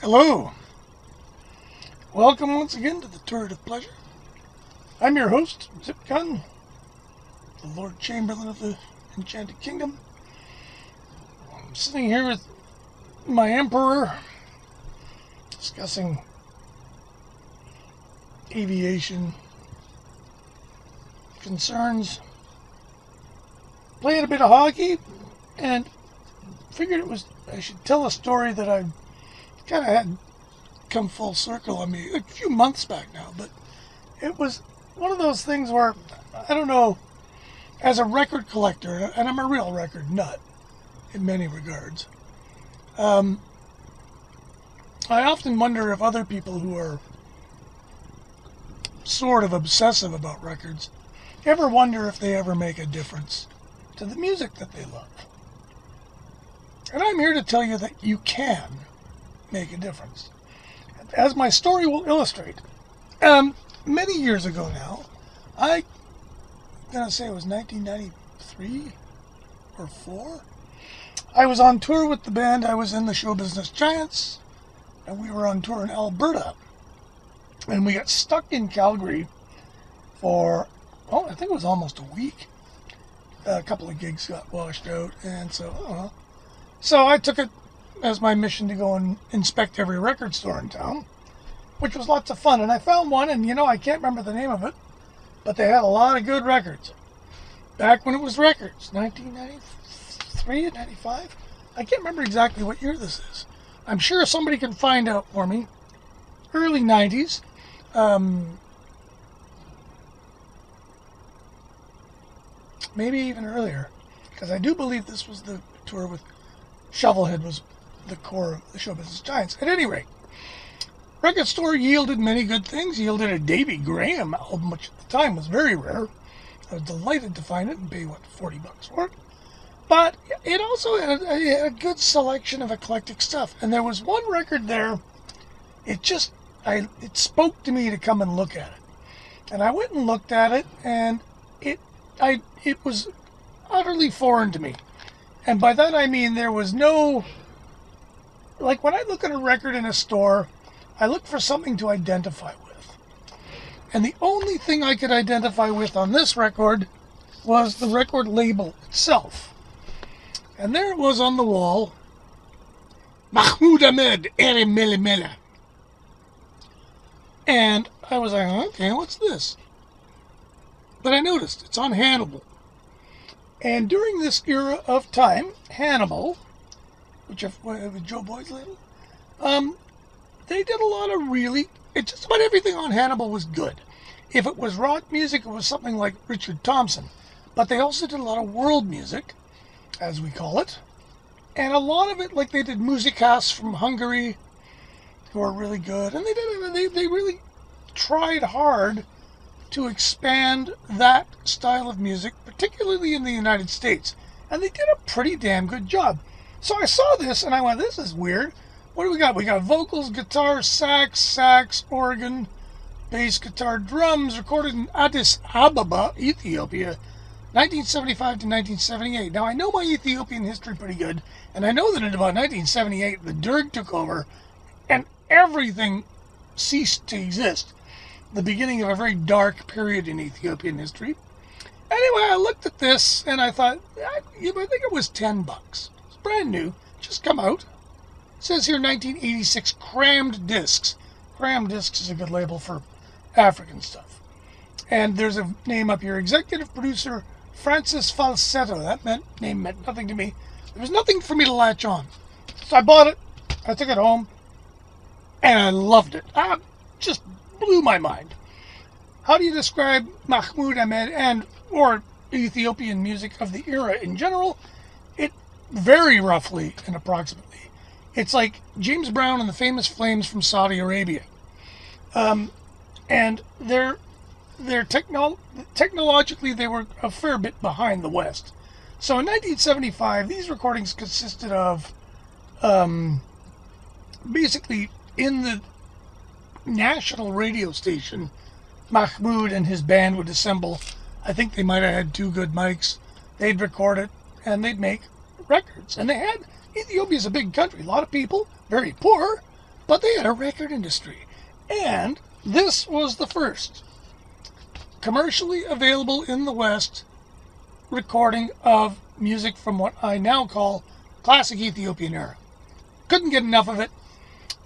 Hello. Welcome once again to the Turret of Pleasure. I'm your host, Zip Gun, the Lord Chamberlain of the Enchanted Kingdom. I'm sitting here with my Emperor, discussing aviation concerns, playing a bit of hockey, and figured I should tell a story that I kind of had come full circle on me a few months back now, but it was one of those things where, I don't know, as a record collector, and I'm a real record nut in many regards, I often wonder if other people who are sort of obsessive about records ever wonder if they ever make a difference to the music that they love. And I'm here to tell you that you can make a difference. As my story will illustrate, many years ago now, I'm going to say it was 1993 or 4, I was on tour with the band. I was in the Show Business Giants, and we were on tour in Alberta. And we got stuck in Calgary for, I think it was almost a week. A couple of gigs got washed out, and so I took it as my mission to go and inspect every record store in town, which was lots of fun. And I found one, and I can't remember the name of it, but they had a lot of good records. Back when it was records, 1993 and 95. I can't remember exactly what year this is. I'm sure somebody can find out for me. Early 90s. Maybe even earlier, because I do believe this was the tour with Shovelhead was the core of the Show Business Giants. At any rate, record store yielded many good things. Yielded a Davy Graham album, which at the time was very rare. I was delighted to find it and pay, $40 for it. But it also had a good selection of eclectic stuff. And there was one record there, it spoke to me to come and look at it. And I went and looked at it, and it was utterly foreign to me. And by that I mean there was no, like when I look at a record in a store, I look for something to identify with. And the only thing I could identify with on this record was the record label itself. And there it was on the wall, Mahmoud Ahmed, Ere Mele Mele. And I was like, okay, what's this? But I noticed it's on Hannibal. And during this era of time, Hannibal, which was Joe Boyd's label, they did a lot of just about everything on Hannibal was good. If it was rock music, it was something like Richard Thompson. But they also did a lot of world music, as we call it. And a lot of it, like they did Musikas from Hungary, who are really good. And they really tried hard to expand that style of music, particularly in the United States. And they did a pretty damn good job. So I saw this and I went, this is weird. What do we got? We got vocals, guitar, sax, organ, bass, guitar, drums, recorded in Addis Ababa, Ethiopia, 1975 to 1978. Now I know my Ethiopian history pretty good, and I know that in about 1978 the Derg took over and everything ceased to exist. The beginning of a very dark period in Ethiopian history. Anyway, I looked at this and I thought, I think it was $10. It's brand new, just come out. It says here 1986 Crammed Discs. Crammed Discs is a good label for African stuff. And there's a name up here, executive producer Francis Falsetto. That name meant nothing to me. There was nothing for me to latch on. So I bought it, I took it home, and I loved it. Just blew my mind. How do you describe Mahmoud Ahmed or Ethiopian music of the era in general? It very roughly and approximately. It's like James Brown and the Famous Flames from Saudi Arabia. And technologically they were a fair bit behind the West. So in 1975, these recordings consisted of basically in the national radio station, Mahmoud and his band would assemble. I think they might have had 2 good mics. They'd record it and they'd make records. And Ethiopia's a big country, a lot of people, very poor, But they had a record industry. And this was the first commercially available in the West recording of music from what I now call classic Ethiopian era. Couldn't get enough of it.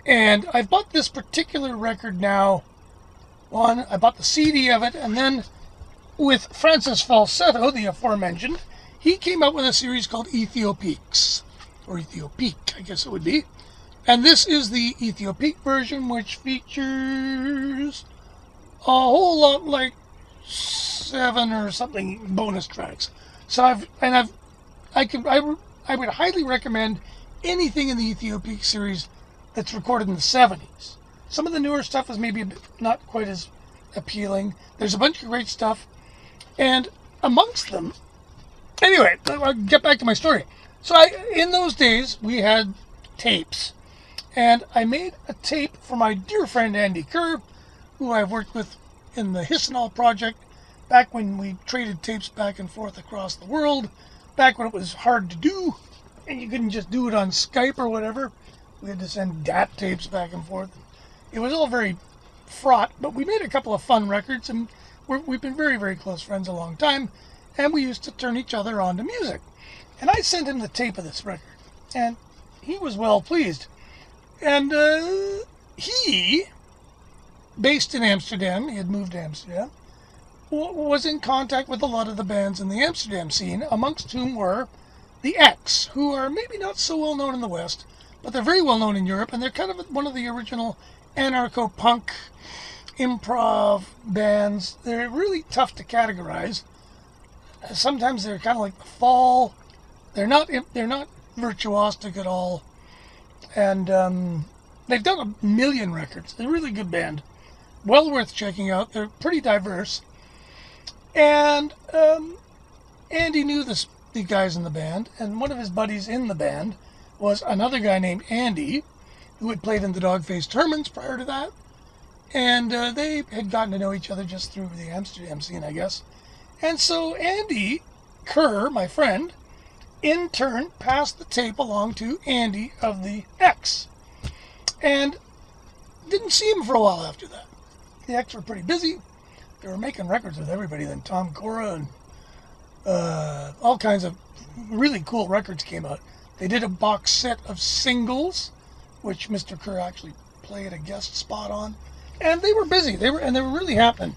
And I bought this particular record now. I bought the CD of it, and then with Francis Falsetto, the aforementioned, he came out with a series called Ethiopiques, or Ethiopique, I guess it would be. And this is the Ethiopique version, which features a whole lot like 7 or something bonus tracks. So I would highly recommend anything in the Ethiopique series that's recorded in the 70s. Some of the newer stuff is maybe not quite as appealing. There's a bunch of great stuff. And amongst them, anyway, I'll get back to my story. So in those days, we had tapes. And I made a tape for my dear friend Andy Kerr, who I've worked with in the Hissanol project, back when we traded tapes back and forth across the world, back when it was hard to do, and you couldn't just do it on Skype or whatever. We had to send DAT tapes back and forth. It was all very fraught, but we made a couple of fun records, and we've been very, very close friends a long time, and we used to turn each other on to music. And I sent him the tape of this record, and he was well pleased. And he, based in Amsterdam, he had moved to Amsterdam, was in contact with a lot of the bands in the Amsterdam scene, amongst whom were the X, who are maybe not so well known in the West, but they're very well known in Europe, and they're kind of one of the original anarcho-punk improv bands. They're really tough to categorize. Sometimes they're kind of like The Fall. They're not virtuosic at all. And they've done a million records. They're a really good band. Well worth checking out. They're pretty diverse. And Andy knew the guys in the band, and one of his buddies in the band was another guy named Andy, who had played in the Dog-Faced Hermans prior to that. And they had gotten to know each other just through the Amsterdam scene, I guess. And so Andy Kerr, my friend, in turn passed the tape along to Andy of the X. And didn't see him for a while after that. The X were pretty busy. They were making records with everybody. Then Tom Cora and all kinds of really cool records came out. They did a box set of singles, which Mr. Kerr actually played a guest spot on. And they were busy. They were really happening.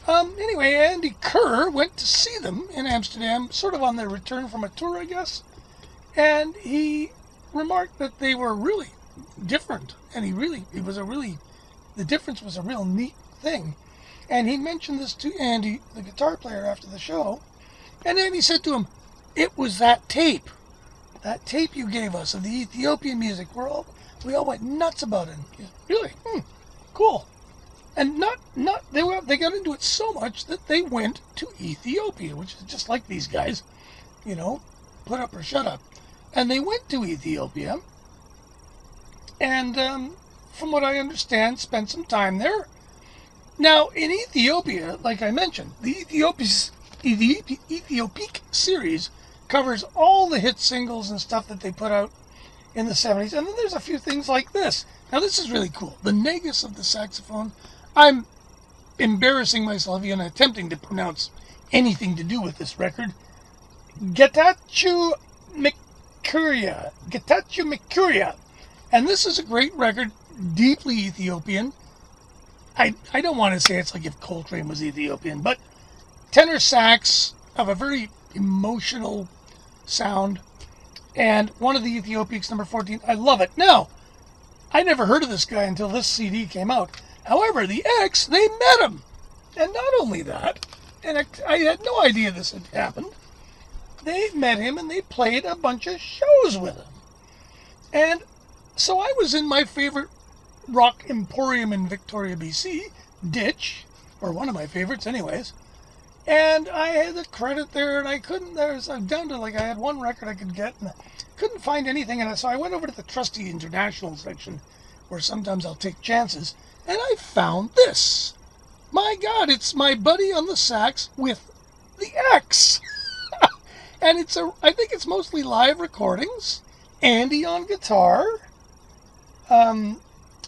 Anyway, Andy Kerr went to see them in Amsterdam, sort of on their return from a tour, I guess. And he remarked that they were really different. And the difference was a real neat thing. And he mentioned this to Andy, the guitar player, after the show. And Andy said to him, "It was that tape you gave us of the Ethiopian music. We all went nuts about it." Really? Cool. And they got into it so much that they went to Ethiopia, which is just like these guys, put up or shut up. And they went to Ethiopia, and from what I understand, spent some time there. Now, in Ethiopia, like I mentioned, the Ethiopique series covers all the hit singles and stuff that they put out in the 70s. And then there's a few things like this. Now, this is really cool. The negus of the saxophone. I'm embarrassing myself even attempting to pronounce anything to do with this record. Getachew Mikuria. And this is a great record, deeply Ethiopian. I don't want to say it's like if Coltrane was Ethiopian, but tenor sax of a very emotional sound. And one of the Ethiopiques, number 14, I love it. Now, I never heard of this guy until this CD came out. However, the X, they met him. And not only that, and I had no idea this had happened, they met him and they played a bunch of shows with him. And so I was in my favorite rock emporium in Victoria, BC, Ditch, or one of my favorites anyways. And I had the credit there, and I was down to I had one record I could get, and I couldn't find anything. And so I went over to the Trusty International section, where sometimes I'll take chances, and I found this. My God, it's my buddy on the sax with the X. And I think it's mostly live recordings. Andy on guitar.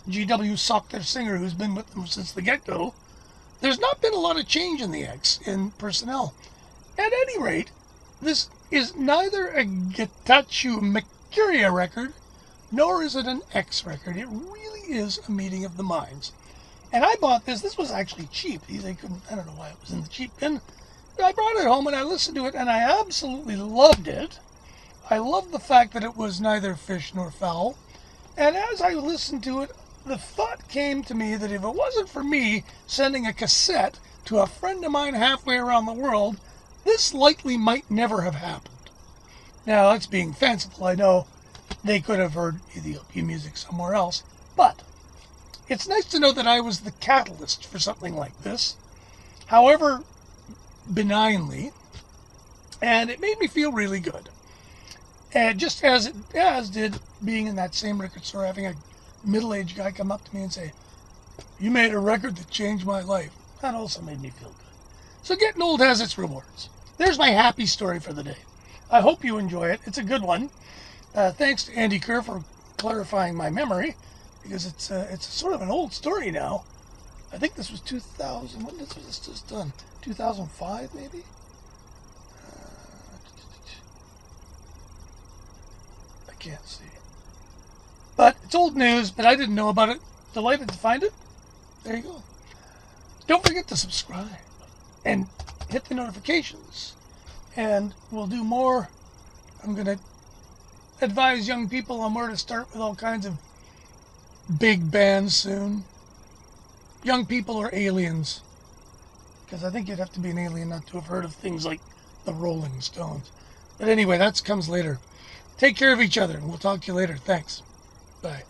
GW Sock, their singer, who's been with them since the get-go, there's not been a lot of change in the X in personnel. At any rate, this is neither a Getachew Mercuria record, nor is it an X record. It really is a meeting of the minds. And I bought this. This was actually cheap. They couldn't, I don't know why it was in the cheap bin. But I brought it home and I listened to it and I absolutely loved it. I loved the fact that it was neither fish nor fowl. And as I listened to it, the thought came to me that if it wasn't for me sending a cassette to a friend of mine halfway around the world, this likely might never have happened. Now, that's being fanciful. I know they could have heard Ethiopian music somewhere else, but it's nice to know that I was the catalyst for something like this, however benignly, and it made me feel really good. And just as did being in that same record store, having a middle-aged guy come up to me and say, "You made a record that changed my life." That also made me feel good. So getting old has its rewards. There's my happy story for the day. I hope you enjoy it. It's a good one. Thanks to Andy Kerr for clarifying my memory, because it's sort of an old story now. I think this was 2000. When was this just done? 2005, maybe? I can't see. But it's old news, but I didn't know about it. Delighted to find it. There you go. Don't forget to subscribe and hit the notifications. And we'll do more. I'm going to advise young people on where to start with all kinds of big bands soon. Young people are aliens. Because I think you'd have to be an alien not to have heard of things like the Rolling Stones. But anyway, that comes later. Take care of each other, and we'll talk to you later. Thanks. Bye.